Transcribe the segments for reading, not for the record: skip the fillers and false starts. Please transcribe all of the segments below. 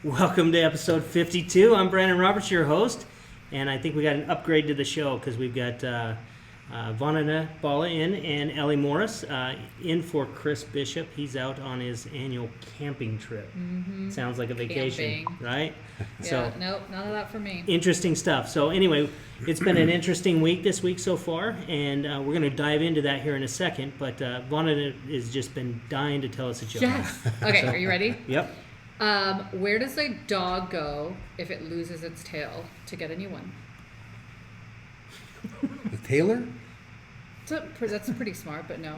Welcome to episode 52. I'm Brandon Roberts, your host, and I think we got an upgrade to the show because we've got Vandana, Bhalla in, and Elie Morris in for Chris Bishop. He's out on his annual camping trip. Mm-hmm. Sounds like a vacation, right? Yeah, so, nope, none of that for me. Interesting stuff. So anyway, it's been an interesting week this week so far, and we're going to dive into that here in a second, but Vandana has just been dying to tell us a joke. Yes! Okay, are you ready? Yep. Where does a dog go if it loses its tail to get a new one? The tailor? That's pretty smart, but no.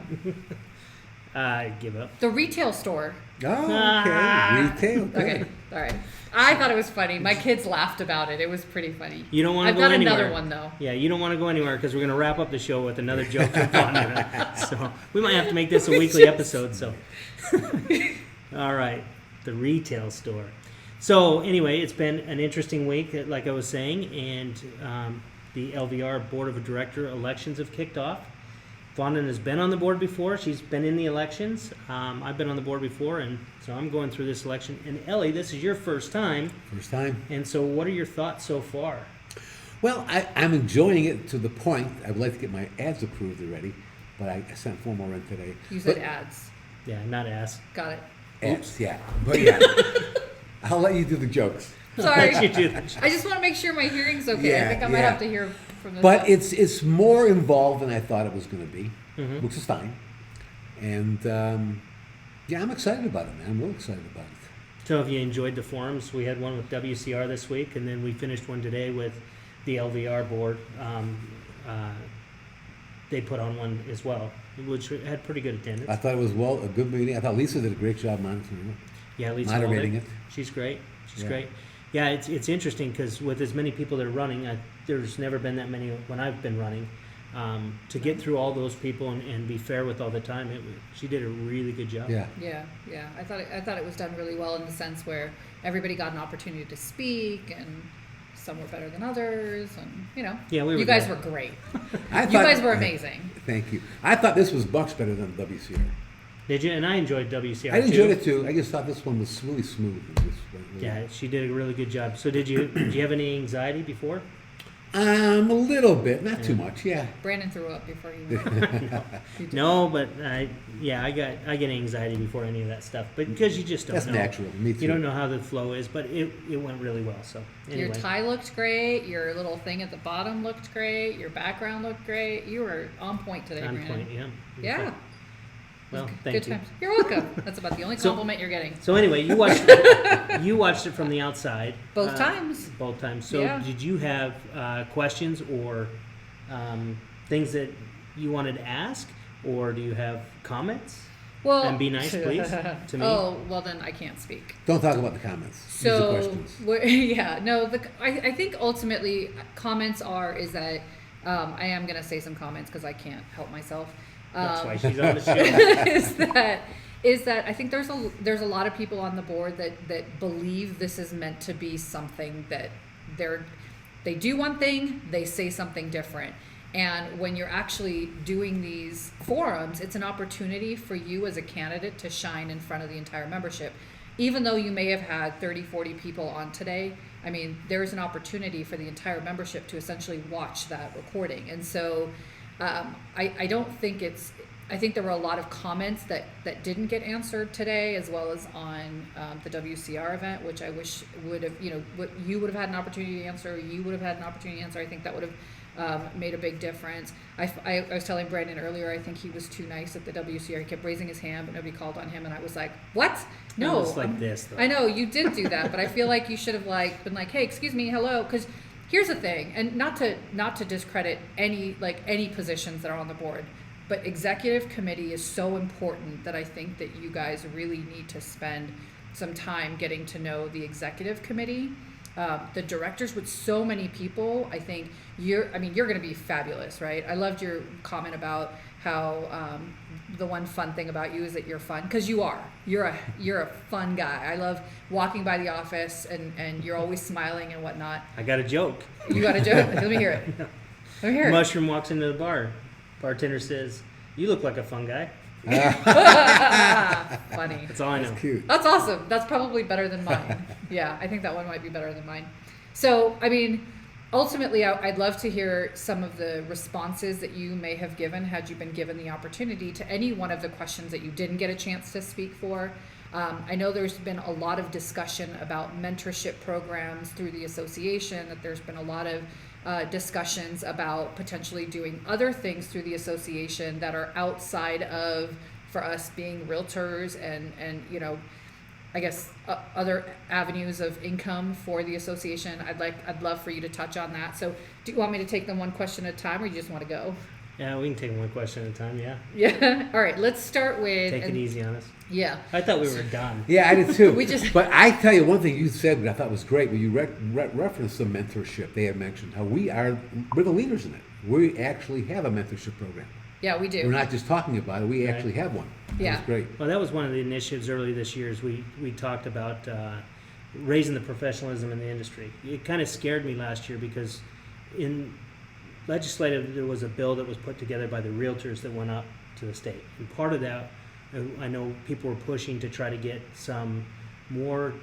I give up. The retail store. Oh, okay. Retail. Good. Okay, all right. I thought it was funny. My kids laughed about it. It was pretty funny. You don't want to go I've got anywhere. another one, though. Yeah, you don't want to go anywhere because we're going to wrap up the show with another joke from Vandana. So we might have to make this a weekly episode. So, all right. The retail store. So anyway, it's been an interesting week, like I was saying, and the LVR Board of Director elections have kicked off. Vandana has been on the board before. She's been in the elections. I've been on the board before, and so I'm going through this election. And Elie, this is your first time. First time. And so what are your thoughts so far? Well, I'm enjoying it to the point I would like to get my ads approved already, but I sent 4 more in today. You said ads. Yeah, not ass. Got it. Ads, yeah. But yeah, I'll let you do the jokes. Sorry. You do that. I just want to make sure my hearing's okay. Yeah, I think I might yeah. have to hear from this. But it's more involved than I thought it was going to be, Mm-hmm. which is fine. And yeah, I'm excited about it, man. I'm real excited about it. So if you enjoyed the forums, we had one with WCR this week, and then we finished one today with the LVR board. They put on one as well, which had pretty good attendance. I thought it was a good meeting. I thought Lisa did a great job monitoring it. Yeah, Lisa moderating Walden. it. She's great. She's Yeah. great. Yeah, it's interesting because with as many people that are running, there's never been that many when I've been running. To get through all those people and be fair with all the time, she did a really good job. Yeah. Yeah. I thought it was done really well in the sense where everybody got an opportunity to speak, and some were better than others, and Yeah, we were you guys good. were great. I You thought- guys were amazing. Thank you. I thought this was much better than WCR. Did you? And I enjoyed WCR. I enjoyed too. it too. I just thought this one was really smooth. It just went really Yeah, she did a really good job. So did you have any anxiety before? a little bit, not too much. Yeah. Brandon threw up before you went. You did. No, but I get anxiety before any of that stuff, but because you just don't That's know. natural. Me too. You don't know how the flow is, but it went really well. So anyway. Your tie looked great. Your little thing at the bottom looked great. Your background looked great. You were on point today, on Brandon. point, yeah. Yeah. Well, Good thank you. times. You're welcome. That's about the only So- compliment you're getting. So anyway, you watched it from the outside. Both times. Both times. So Yeah. did you have questions or things that you wanted to ask, or do you have comments? Well, And be nice, please, to me. Oh, well then I can't speak. Don't talk about the comments. These are So, questions. yeah, no, I think ultimately comments is that I am going to say some comments because I can't help myself. That's why she's on the show. is that I think there's a lot of people on the board that believe this is meant to be something that they do one thing, they say something different. And when you're actually doing these forums, it's an opportunity for you as a candidate to shine in front of the entire membership. Even though you may have had 30, 40 people on today, I mean, there's an opportunity for the entire membership to essentially watch that recording. And so I don't think I think there were a lot of comments that didn't get answered today, as well as on the WCR event, which I wish would have, you would have had an opportunity to answer, you would have had an opportunity to answer. I think that would have made a big difference. I was telling Brandon earlier, I think he was too nice at the WCR. He kept raising his hand, but nobody called on him, and I was like, what? No. It's like this, though. I know, you did do that, but I feel like you should have been like, hey, excuse me, hello, because here's the thing, and not to discredit any positions that are on the board, but executive committee is so important that I think that you guys really need to spend some time getting to know the executive committee. The directors with so many people, I think you're going to be fabulous, right? I loved your comment about how the one fun thing about you is that you're fun, because you are. You're a fun guy. I love walking by the office and you're always smiling and whatnot. I got a joke. You got a joke? Let me hear it. Let me hear it. Mushroom walks into the bar. Bartender says, "You look like a fun guy." Funny. That's all I know. Cute. That's awesome. That's probably better than mine. Yeah, I think that one might be better than mine. So, I mean, ultimately, I'd love to hear some of the responses that you may have given had you been given the opportunity to any one of the questions that you didn't get a chance to speak for. I know there's been a lot of discussion about mentorship programs through the association, that there's been a lot of discussions about potentially doing other things through the association that are outside of, for us being realtors and you know, I guess other avenues of income for the association. I'd love for you to touch on that. So do you want me to take them one question at a time, or you just want to go? Yeah, we can take one question at a time. Yeah. Yeah. All right. Let's start with. Take it easy on us. Yeah. I thought we were done. Yeah, I did too. We just- But I tell you one thing you said that I thought was great when you referenced the mentorship. They had mentioned how we're the leaders in it. We actually have a mentorship program. Yeah, we do. We're not just talking about it. We Right. actually have one. Yeah. That's great. Well, that was one of the initiatives early this year. Is we talked about raising the professionalism in the industry. It kind of scared me last year because in legislative there was a bill that was put together by the realtors that went up to the state, and part of that, I know people were pushing to try to get some more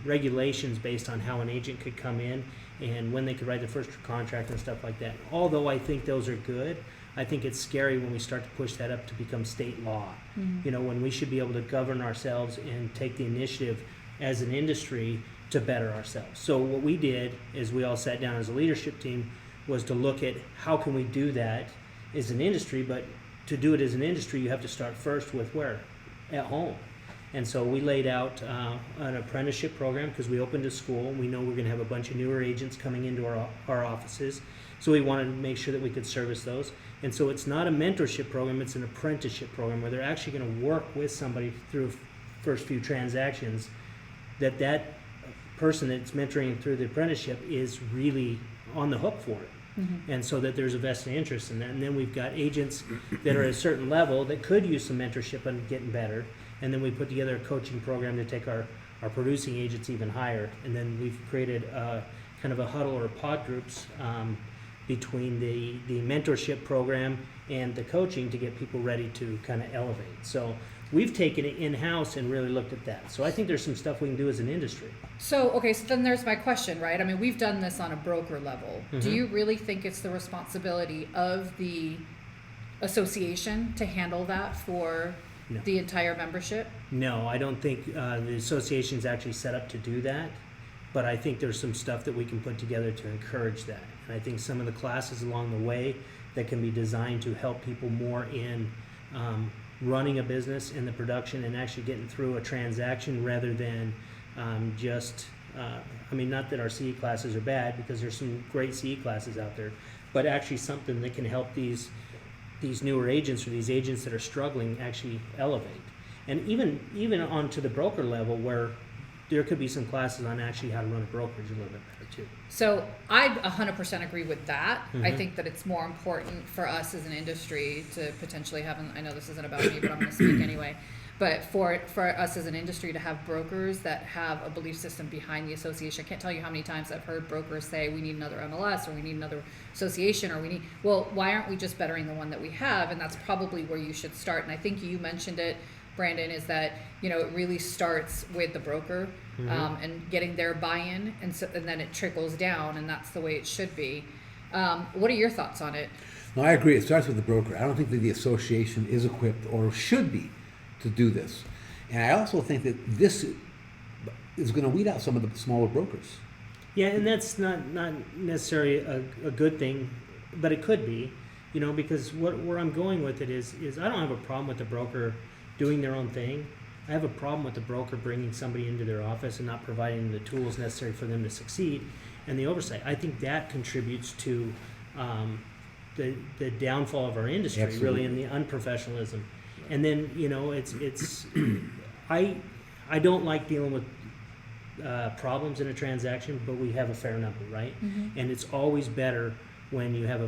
regulations based on how an agent could come in and when they could write the first contract and stuff like that. Although I think those are good, I think it's scary when we start to push that up to become state law. You know, when we should be able to govern ourselves and take the initiative as an industry to better ourselves. So what we did is we all sat down as a leadership team was to look at how can we do that as an industry, but to do it as an industry, you have to start first with where? At home. And so we laid out an apprenticeship program because we opened a school. We know we're going to have a bunch of newer agents coming into our offices. So we wanted to make sure that we could service those. And so it's not a mentorship program, it's an apprenticeship program where they're actually going to work with somebody through first few transactions, that person that's mentoring through the apprenticeship is really on the hook for it. And so that there's a vested interest in that. And then we've got agents that are at a certain level that could use some mentorship and getting better. And then we put together a coaching program to take our producing agents even higher. And then we've created kind of a huddle or pod groups between the mentorship program and the coaching to get people ready to kind of elevate. So we've taken it in-house and really looked at that. So I think there's some stuff we can do as an industry. So, okay, so then there's my question, right? I mean, we've done this on a broker level. Do you really think it's the responsibility of the association to handle that for No. the entire membership? No, I don't think the association's actually set up to do that, but I think there's some stuff that we can put together to encourage that. And I think some of the classes along the way that can be designed to help people more in running a business in the production and actually getting through a transaction rather than I mean, not that our CE classes are bad, because there's some great CE classes out there, but actually something that can help these newer agents or these agents that are struggling actually elevate. And even onto the broker level where there could be some classes on actually how to run a brokerage a little bit better too. So I 100% agree with that. I think that it's more important for us as an industry to potentially have, I know this isn't about me, but I'm going to speak anyway, but for us as an industry to have brokers that have a belief system behind the association. I can't tell you how many times I've heard brokers say we need another MLS or we need another association or well, why aren't we just bettering the one that we have? And that's probably where you should start. And I think you mentioned it, Brandon, is that, you know, it really starts with the broker and getting their buy-in, and then it trickles down, and that's the way it should be. What are your thoughts on it? No, I agree. It starts with the broker. I don't think that the association is equipped or should be to do this. And I also think that this is going to weed out some of the smaller brokers. Yeah, and that's not necessarily a good thing, but it could be, you know, because where I'm going with it is I don't have a problem with the broker doing their own thing. I have a problem with the broker bringing somebody into their office and not providing the tools necessary for them to succeed and the oversight. I think that contributes to the downfall of our industry, Absolutely. really, and the unprofessionalism. And then, you know, it's I don't like dealing with problems in a transaction, but we have a fair number, right? And it's always better when you have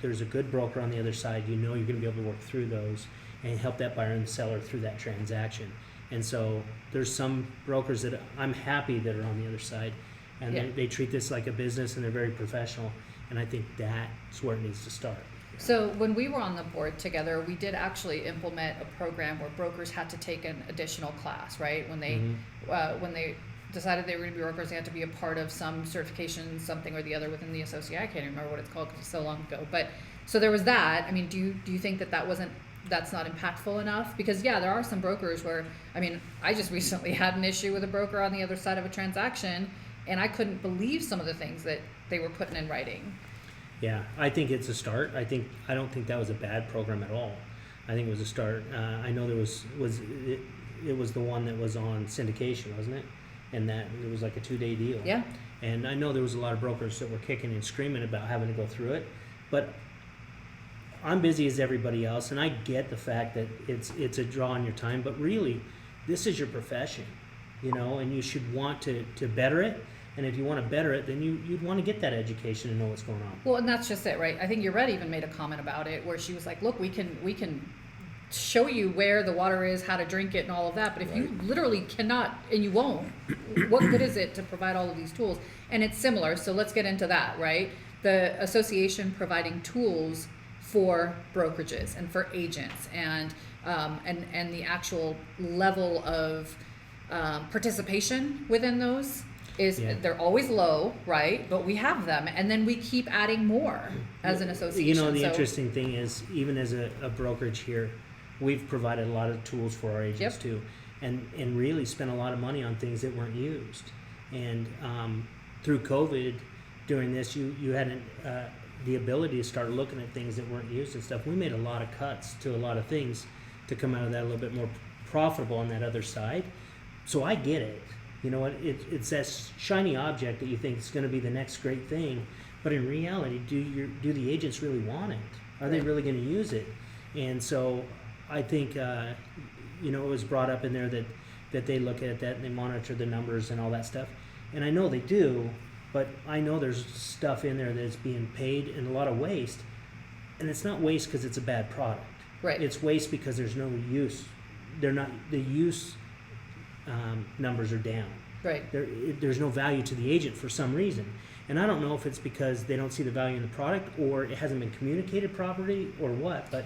there's a good broker on the other side. You know you're going to be able to work through those and help that buyer and the seller through that transaction. And so there's some brokers that I'm happy that are on the other side, and they treat this like a business and they're very professional. And I think that's where it needs to start. So when we were on the board together, we did actually implement a program where brokers had to take an additional class, right? When they decided they were going to be brokers, they had to be a part of some certification, something or the other within the association. I can't even remember what it's called because it's so long ago. But so there was that. I mean, do you think that's not impactful enough? Because yeah, there are some brokers where, I mean, I just recently had an issue with a broker on the other side of a transaction, and I couldn't believe some of the things that they were putting in writing. Yeah, I think it's a start. I don't think that was a bad program at all. I think it was a start. I know there was the one that was on syndication, wasn't it? And that it was like a 2-day deal. Yeah. And I know there was a lot of brokers that were kicking and screaming about having to go through it, but I'm busy as everybody else, and I get the fact that it's a draw on your time. But really, this is your profession, and you should want to better it. And if you want to better it, then you'd want to get that education and know what's going on. Well, and that's just it, right? I think Yorette even made a comment about it where she was like, look, we can show you where the water is, how to drink it, and all of that. But if you literally cannot, and you won't, what good is it to provide all of these tools? And it's similar. So let's get into that, right? The association providing tools for brokerages and for agents and the actual level of participation within those. They're always low, right? But we have them, and then we keep adding more as an association. The interesting thing is, even as a brokerage here, we've provided a lot of tools for our agents too, and really spent a lot of money on things that weren't used. And through COVID, during this, you had the ability to start looking at things that weren't used and stuff. We made a lot of cuts to a lot of things to come out of that a little bit more profitable on that other side. So I get it. You know what? It's that shiny object that you think is going to be the next great thing, but in reality, do the agents really want it? Are they really going to use it? And so, I think it was brought up in there that they look at that and they monitor the numbers and all that stuff, and I know they do, but I know there's stuff in there that's being paid and a lot of waste, and it's not waste because it's a bad product. Right. It's waste because there's no use. The use numbers are down. Right. There's no value to the agent for some reason. And I don't know if it's because they don't see the value in the product or it hasn't been communicated properly or what, but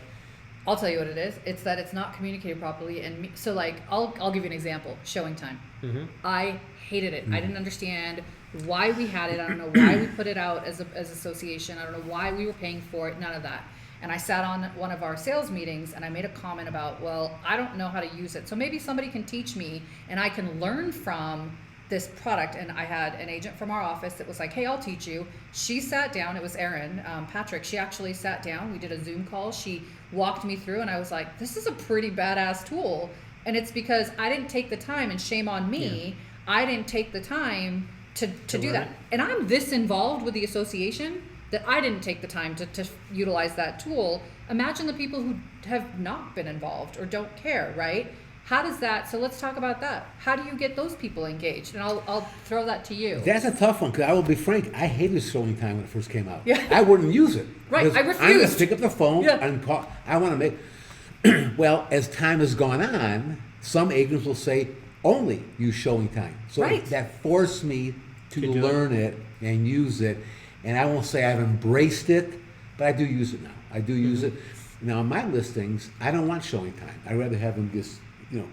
I'll tell you what it is. It's that it's not communicated properly. And so like, I'll give you an example. Showing time. Mm-hmm. I hated it. Mm-hmm. I didn't understand why we had it. I don't know why we put it out as association. I don't know why we were paying for it. None of that. And I sat on one of our sales meetings and I made a comment about, well, I don't know how to use it. So maybe somebody can teach me and I can learn from this product. And I had an agent from our office that was like, hey, I'll teach you. She sat down. It was Erin Patrick. She actually sat down. We did a Zoom call. She walked me through and I was like, this is a pretty badass tool. And it's because I didn't take the time, and shame on me. Yeah. I didn't take the time to do that. And I'm this involved with the association that I didn't take the time to utilize that tool. Imagine the people who have not been involved or don't care, right? How does that, so let's talk about that. How do you get those people engaged? And I'll throw that to you. That's a tough one, because I will be frank, I hated showing time when it first came out. Yeah. I wouldn't use it. Right, I refused. I'm going to pick up the phone and call. I want to make, well, as time has gone on, some agents will say, only use showing time. So that forced me to learn it and use it. And I won't say I've embraced it, but I do use it now. I do use it. Now, on my listings, I don't want showing time. I'd rather have them just,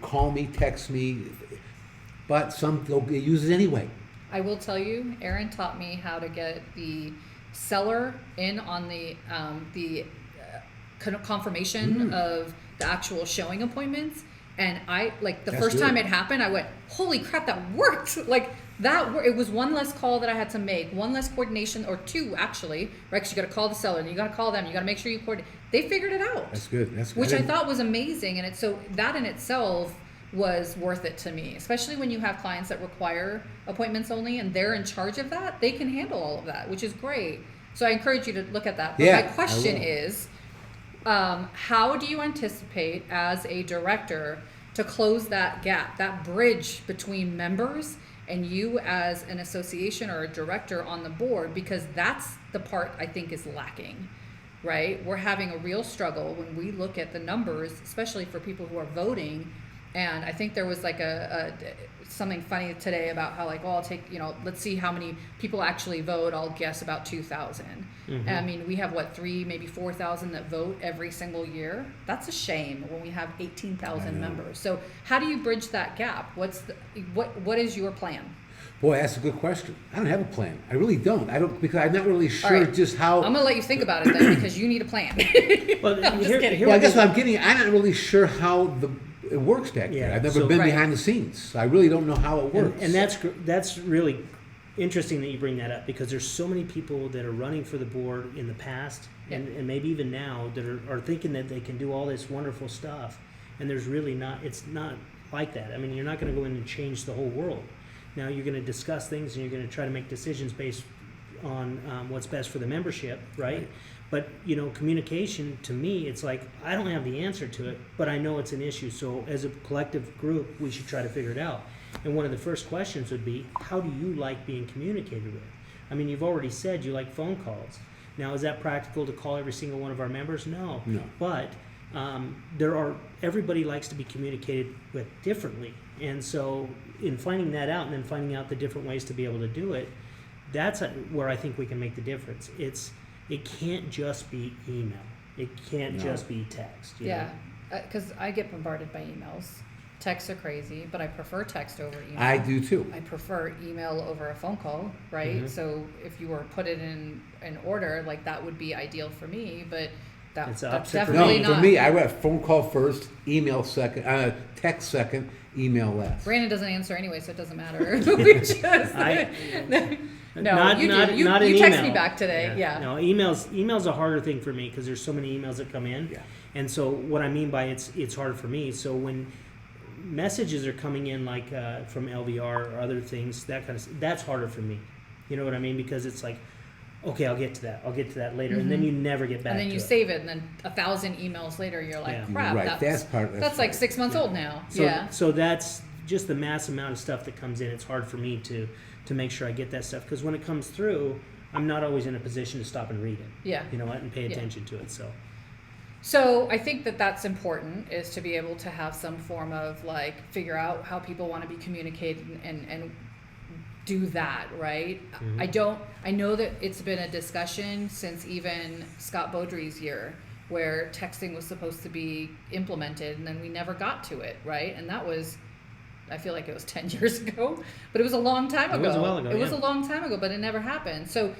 call me, text me. But some, they'll use it anyway. I will tell you, Erin taught me how to get the seller in on the confirmation of the actual showing appointments. And I, the first time it happened, I went, holy crap, that worked. It was one less call that I had to make, one less coordination, or two actually, right? Because you got to call the seller, and you got to call them, you got to make sure you coordinate. They figured it out. That's good. Which I thought was amazing, and so that in itself was worth it to me, especially when you have clients that require appointments only, and they're in charge of that. They can handle all of that, which is great. So I encourage you to look at that. But my question is, how do you anticipate as a director to close that gap, that bridge between members and you as an association or a director on the board? Because that's the part I think is lacking, right? We're having a real struggle when we look at the numbers, especially for people who are voting. And I think there was something funny today about how I'll take, let's see how many people actually vote. I'll guess about 2,000. Mm-hmm. I mean, we have what, 3, maybe 4,000 that vote every single year. That's a shame when we have 18,000 members. So how do you bridge that gap? What is your plan? Boy, that's a good question. I don't have a plan. I really don't. Because I'm not really sure All right. just how. I'm gonna let you think about it then, because you need a plan. Well, I'm just kidding. Well, I guess what I'm getting, I'm not really sure how it works back Yeah, there. I've never so- been Right. behind the scenes, so I really don't know how it works. And that's really interesting that you bring that up, because there's so many people that are running for the board in the past and maybe even now that are thinking that they can do all this wonderful stuff, and there's really not. It's not like that. I mean, you're not going to go in and change the whole world. Now you're going to discuss things and you're going to try to make decisions based on what's best for the membership, right? But communication, to me, it's like I don't have the answer to it, but I know it's an issue. So as a collective group, we should try to figure it out. And one of the first questions would be, how do you like being communicated with? I mean, you've already said you like phone calls. Now, is that practical to call every single one of our members? No. But everybody likes to be communicated with differently. And so in finding that out and then finding out the different ways to be able to do it, that's where I think we can make the difference. It can't just be email. It can't just be text. Yeah, because I get bombarded by emails. Texts are crazy, but I prefer text over email. I do too. I prefer email over a phone call, right? Mm-hmm. So if you were put it in order, like that would be ideal for me, but that's opposite for definitely No, not. for me, I read phone call first, email second, text second, email last. Brandon doesn't answer anyway, so it doesn't matter. We just, no, you do. You text me back today. Yeah. No, email's a harder thing for me because there's so many emails that come in. Yeah. And so what I mean by it's hard for me. So when messages are coming in like from LVR or other things, that's harder for me. You know what I mean? Because it's like, okay, I'll get to that later, and then you never get back to it. And then you save it, and then 1,000 emails later, you're like, crap, Right, that's like 6 months old now. So that's just the mass amount of stuff that comes in. It's hard for me to make sure I get that stuff, because when it comes through, I'm not always in a position to stop and read it. Yeah. You know what? And pay attention to it. So I think that's important, is to be able to have some form of figure out how people want to be communicated and do that, right? Mm-hmm. I know that it's been a discussion since even Scott Beaudry's year, where texting was supposed to be implemented, and then we never got to it, right? And that was, I feel like it was 10 years ago, but it was a long time ago. It was a while ago. It was a long time ago, but it never happened. So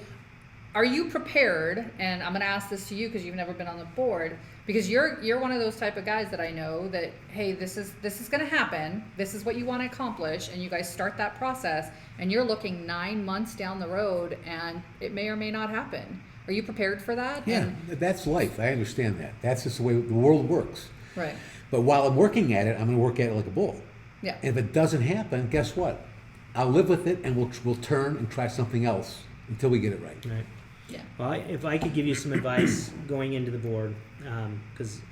are you prepared, and I'm going to ask this to you because you've never been on the board, because you're one of those type of guys that I know that, hey, this is going to happen, this is what you want to accomplish, and you guys start that process, and you're looking 9 months down the road, and it may or may not happen. Are you prepared for that? Yeah, that's life. I understand that. That's just the way the world works. Right. But while I'm working at it, I'm going to work at it like a bull. Yeah. And if it doesn't happen, guess what? I'll live with it, and we'll turn and try something else until we get it right. Right. Yeah. Well, if I could give you some advice going into the board, because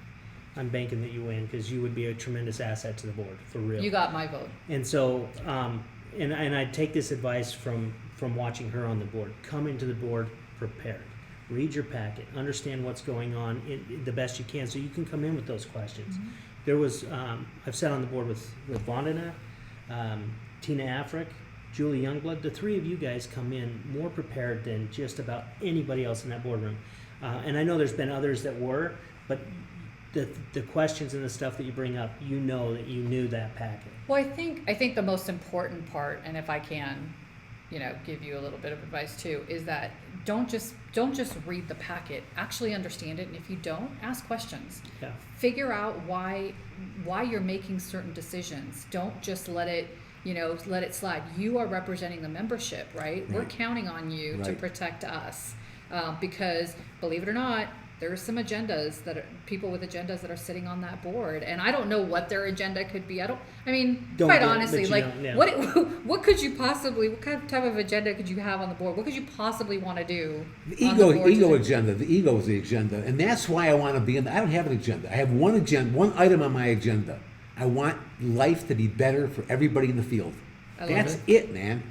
I'm banking that you win, because you would be a tremendous asset to the board, for real. You got my vote. And so, and I take this advice from watching her on the board. Come into the board prepared. Read your packet. Understand what's going on the best you can, so you can come in with those questions. Mm-hmm. There was, I've sat on the board with Vandana, Tina Afric, Julie Youngblood. The three of you guys come in more prepared than just about anybody else in that boardroom. And I know there's been others that were, but the questions and the stuff that you bring up, you know that you knew that packet. Well, I think the most important part, and if I can, give you a little bit of advice too, is that don't just read the packet. Actually understand it, and if you don't, ask questions. Yeah. Figure out why you're making certain decisions. Don't just let it slide. You are representing the membership, right? We're counting on you to protect us, because believe it or not, there's some agendas people with agendas that are sitting on that board, and I don't know what their agenda could be. Quite honestly, what could you possibly, what kind of type of agenda could you have on the board? What could you possibly want to do? The ego agenda. The ego is the agenda, and that's why I want to be in. I don't have an agenda. I have one item on my agenda. I want life to be better for everybody in the field. That's it, man.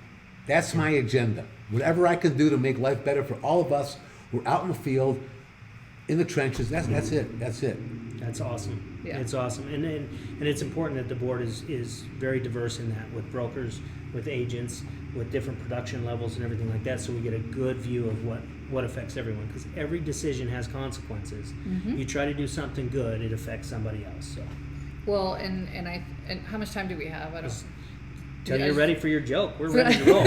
That's my agenda. Whatever I can do to make life better for all of us, we're out in the field, in the trenches. That's it. That's it. That's awesome. Yeah. It's awesome, and it's important that the board is very diverse in that, with brokers, with agents, with different production levels and everything like that, so we get a good view of what affects everyone, because every decision has consequences. You try to do something good, it affects somebody else. So, well, and how much time do we have? I don't. Till you're ready for your joke, we're ready to roll.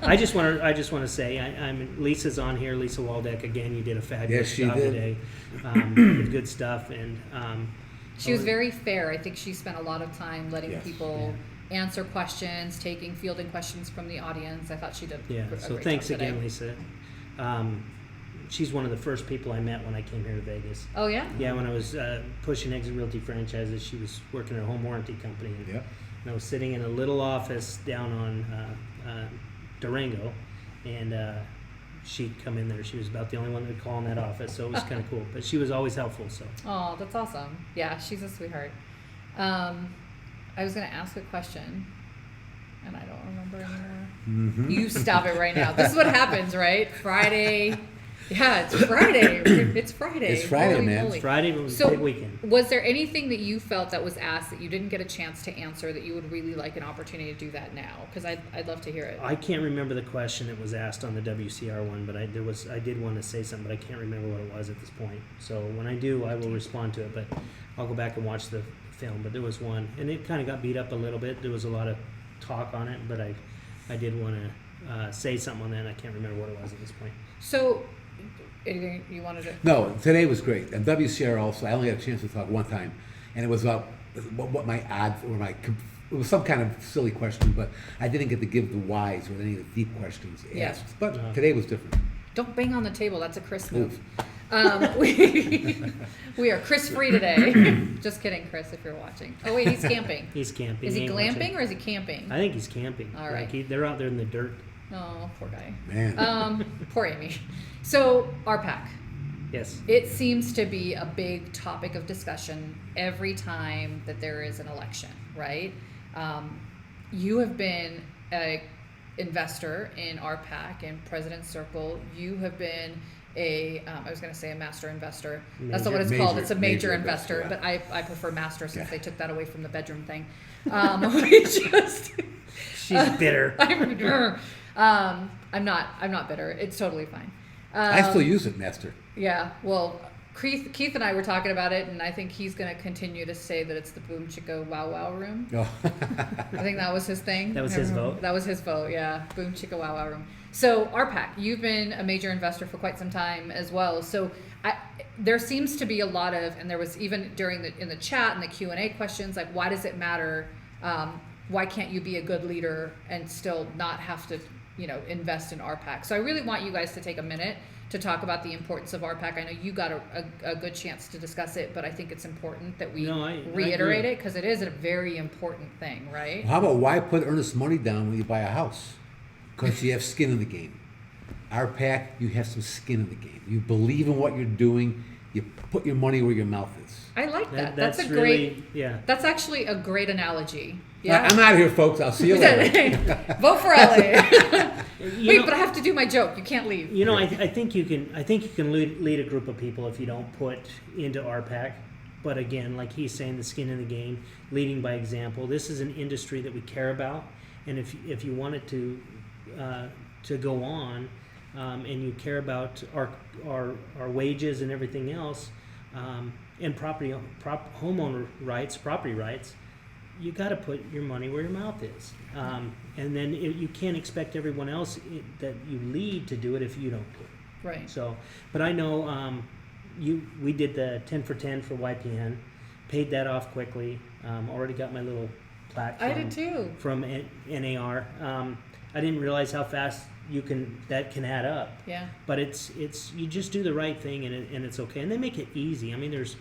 I just want to say, I'm Lisa's on here. Lisa Waldeck, again, you did a fabulous job today. With good stuff, and she was very fair. I think she spent a lot of time letting people answer questions, fielding questions from the audience. I thought she did. So thanks again, Lisa. She's one of the first people I met when I came here to Vegas. Oh yeah. Yeah, when I was pushing Exit Realty franchises, she was working at a home warranty company. And I was sitting in a little office down on Durango, and she'd come in there. She was about the only one that would call in that office, so it was kind of cool. But she was always helpful. So. Oh, that's awesome. Yeah, she's a sweetheart. I was going to ask a question, and I don't remember anymore. You stop it right now. This is what happens, right? Friday. Yeah, it's Friday. It's Friday. It's Friday, man. It's Friday, but it was so, a big weekend. Was there anything that you felt that was asked that you didn't get a chance to answer that you would really like an opportunity to do that now? Because I'd love to hear it. I can't remember the question that was asked on the WCR one, but I did want to say something, but I can't remember what it was at this point. So when I do, I will respond to it, but I'll go back and watch the film. But there was one, and it kind of got beat up a little bit. There was a lot of talk on it, but I did want to say something on that, and I can't remember what it was at this point. So... anything you wanted to? No, today was great. And WCR also, I only had a chance to talk one time, and it was about what my odds or it was some kind of silly question, but I didn't get to give the whys or any of the deep questions asked. But today was different. Don't bang on the table. That's a Chris move. We are Chris free today. Just kidding, Chris, if you're watching. Oh wait, he's camping. He's camping. Is he glamping or is he camping? I think he's camping. All right. They're out there in the dirt. Oh, poor guy. Man. Poor Amy. So, RPAC. Yes. It seems to be a big topic of discussion every time that there is an election, right? You have been an investor in RPAC and President's Circle. You have been I was going to say a master investor. That's not what it's called. It's a major investor, yeah. But I prefer master since they took that away from the bedroom thing. She's bitter. I'm not bitter. It's totally fine. I still use it, Master. Yeah, well, Keith and I were talking about it, and I think he's going to continue to say that it's the Boom Chicka Wow Wow room. Oh. I think that was his thing. That was his vote? That was his vote, yeah. Boom Chicka Wow Wow room. So, RPAC, you've been a major investor for quite some time as well. So, there seems to be a lot of, and there was even in the chat and the Q&A questions, like, why does it matter? Why can't you be a good leader and still not have to, invest in RPAC? So I really want you guys to take a minute to talk about the importance of RPAC. I know you got a good chance to discuss it, but I think it's important that we reiterate it because it is a very important thing, right? How about why put earnest money down when you buy a house? Because you have skin in the game. RPAC, you have some skin in the game. You believe in what you're doing. You put your money where your mouth is. I like that. That's a really, great. Yeah. That's actually a great analogy. Yeah. I'm out of here, folks. I'll see you later. Vote for Elie. Wait, but I have to do my joke. You can't leave. I think you can lead a group of people if you don't put into RPAC. But again, like he's saying, the skin in the game, leading by example. This is an industry that we care about, and if you want it to go on, and you care about our wages and everything else, and homeowner rights, property rights, you got to put your money where your mouth is, and then you can't expect everyone else that you lead to do it if you don't do it. Right. So, but I know we did the 10 for 10 for YPN, paid that off quickly. Already got my little plaque. I did too. From NAR. I didn't realize how fast that can add up. Yeah. But it's you just do the right thing and it's okay. And they make it easy. I mean, there's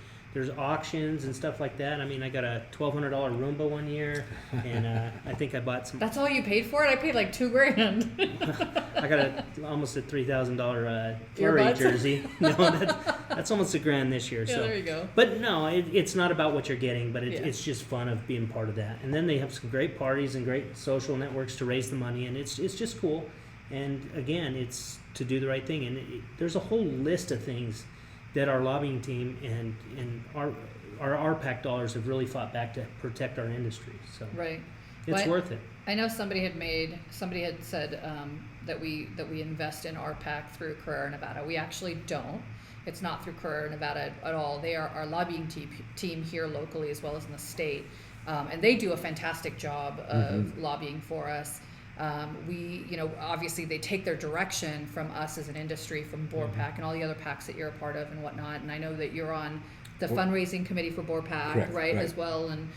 auctions and stuff like that. I mean, I got a $1,200 Roomba one year, and I think I bought some. That's all you paid for it? I paid like $2,000. I got almost a $3,000 Terry jersey. No, that's almost $1,000 this year. Yeah, so there you go. But no, it's not about what you're getting, but it's just fun of being part of that. And then they have some great parties and great social networks to raise the money, and it's just cool. And again, it's to do the right thing. And there's a whole list of things that our lobbying team and our RPAC dollars have really fought back to protect our industry. So right. It's worth it. I know somebody had said that we invest in RPAC through Carrera, Nevada. We actually don't. It's not through Carrera, Nevada at all. They are our lobbying team here locally as well as in the state, and they do a fantastic job of lobbying for us. We, obviously they take their direction from us as an industry, from BORPAC and all the other PACs that you're a part of and whatnot. And I know that you're on the fundraising committee for BORPAC, right, as well. And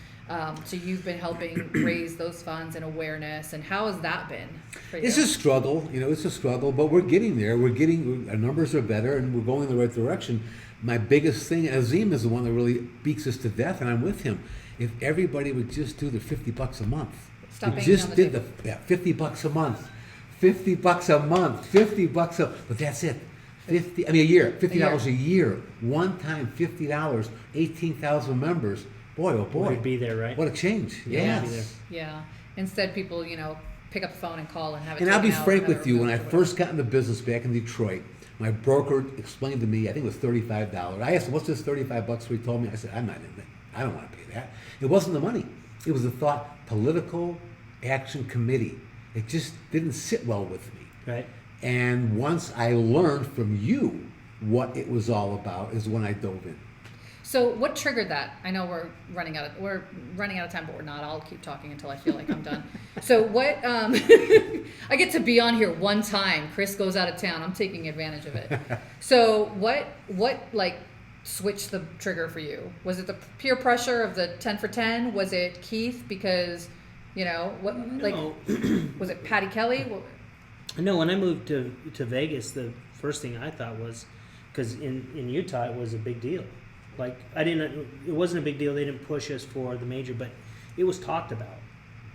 so you've been helping raise those funds and awareness. And how has that been for you? It's a struggle, it's a struggle, but we're getting there. Our numbers are better and we're going in the right direction. My biggest thing, Azim is the one that really beats us to death, and I'm with him. If everybody would just do the $50 a month. Stop we banging just on the did table. $50 a month. $50 but that's it. A year. $50 a year. One time, $50, 18,000 members. Boy, oh boy. We'd be there, right? What a change. Yeah. Yes. Yeah. Instead, people, pick up the phone and call and have it. And I'll be taken out frank another with you, when I month or first got into business back in Detroit, my broker explained to me, I think it was $35. I asked him, what's this $35? So he told me, I said, I'm not in it. I don't want to pay that. It wasn't the money. It was the thought, political action committee. It just didn't sit well with me. Right. And once I learned from you what it was all about is when I dove in. So what triggered that? I know we're running out of time, but we're not. I'll keep talking until I feel like I'm done. So what? I get to be on here one time. Chris goes out of town. I'm taking advantage of it. So what like switched the trigger for you? Was it the peer pressure of the 10 for 10? Was it Keith because was it Patty Kelly? No, when I moved to Vegas, the first thing I thought was, because in Utah it was a big deal. Like it wasn't a big deal. They didn't push us for the major, but it was talked about.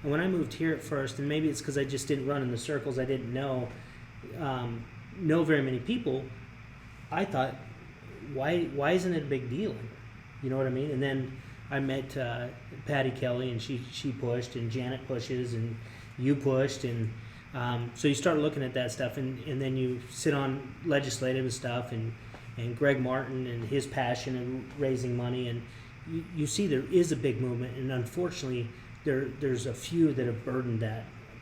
And when I moved here at first, and maybe it's because I just didn't run in the circles, I didn't know very many people. I thought, why isn't it a big deal? You know what I mean? And then I met Patty Kelly, and she pushed, and Janet pushes, and you pushed, and so you start looking at that stuff, and then you sit on legislative stuff, and Greg Martin and his passion in raising money, and you see there is a big movement, and unfortunately there's a few that have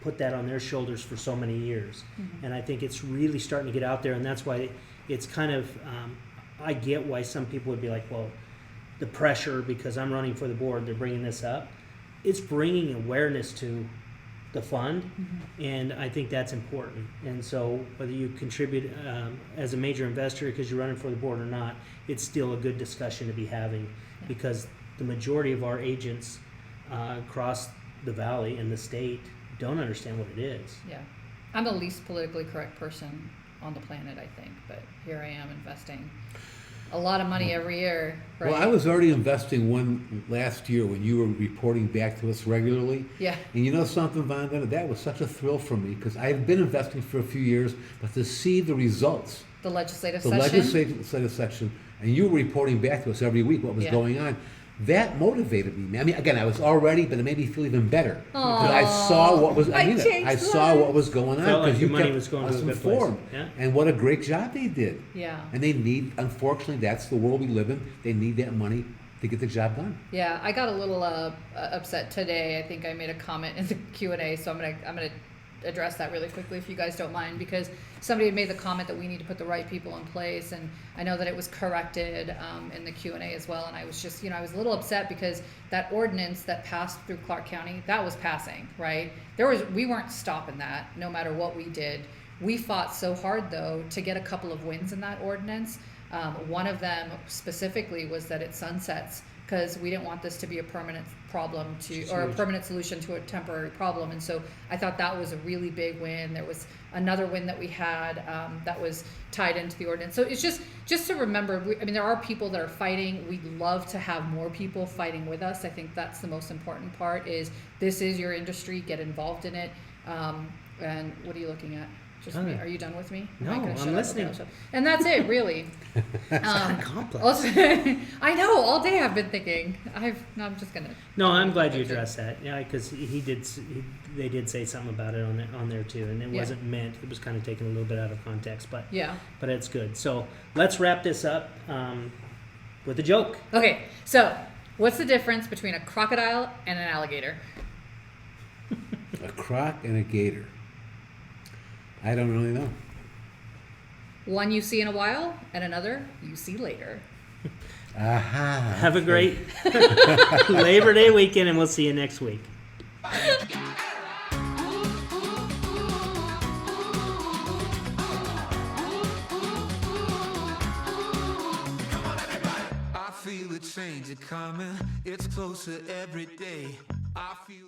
put that on their shoulders for so many years. And I think it's really starting to get out there, and that's why it's kind of I get why some people would be like, well, the pressure because I'm running for the board, they're bringing this up. It's bringing awareness to the fund, and I think that's important. And so whether you contribute as a major investor because you're running for the board or not, it's still a good discussion to be having, because the majority of our agents across the valley and the state don't understand what it is. Yeah. I'm the least politically correct person on the planet, I think, but here I am investing a lot of money every year, right? Well, I was already investing one last year when you were reporting back to us regularly. Yeah. And you know something, Vandana? That was such a thrill for me, because I've been investing for a few years, but to see the results, The legislative the session. legislative section, and you were reporting back to us every week what was going on, that motivated me. I mean, again, I was already, but it made me feel even better. Because I saw what was, I saw what was going on. Felt like because your you money kept was going to us a good place. informed. Yeah. And what a great job they did. Yeah. And they need, unfortunately, that's the world we live in. They need that money to get the job done. Yeah, I got a little upset today. I think I made a comment in the Q&A, so I'm gonna address that really quickly if you guys don't mind, because somebody had made the comment that we need to put the right people in place, and I know that it was corrected in the Q&A as well, and I was just, I was a little upset because that ordinance that passed through Clark County, that was passing, right? We weren't stopping that no matter what we did. We fought so hard though to get a couple of wins in that ordinance. One of them specifically was that it sunsets, because we didn't want this to be a permanent problem or a permanent solution to a temporary problem. And so I thought that was a really big win. There was another win that we had that was tied into the ordinance. So it's just to remember, there are people that are fighting. We'd love to have more people fighting with us. I think that's the most important part, is this is your industry, get involved in it. And what are you looking at? Just me. Are you done with me? No, I'm listening. Okay, I'll shut up. And that's it, really. It's kind of complex. Also, I know. All day I've been thinking. I'm just gonna. No, I'm glad you addressed that. Yeah, because they did say something about it on there too, and it wasn't meant. It was kind of taken a little bit out of context, but but it's good. So let's wrap this up with a joke. Okay, so what's the difference between a crocodile and an alligator? A croc and a gator. I don't really know. One you see in a while, and another you see later. Aha. Have a great Labor Day weekend, and we'll see you next week. I feel a change coming, it's closer every day. I feel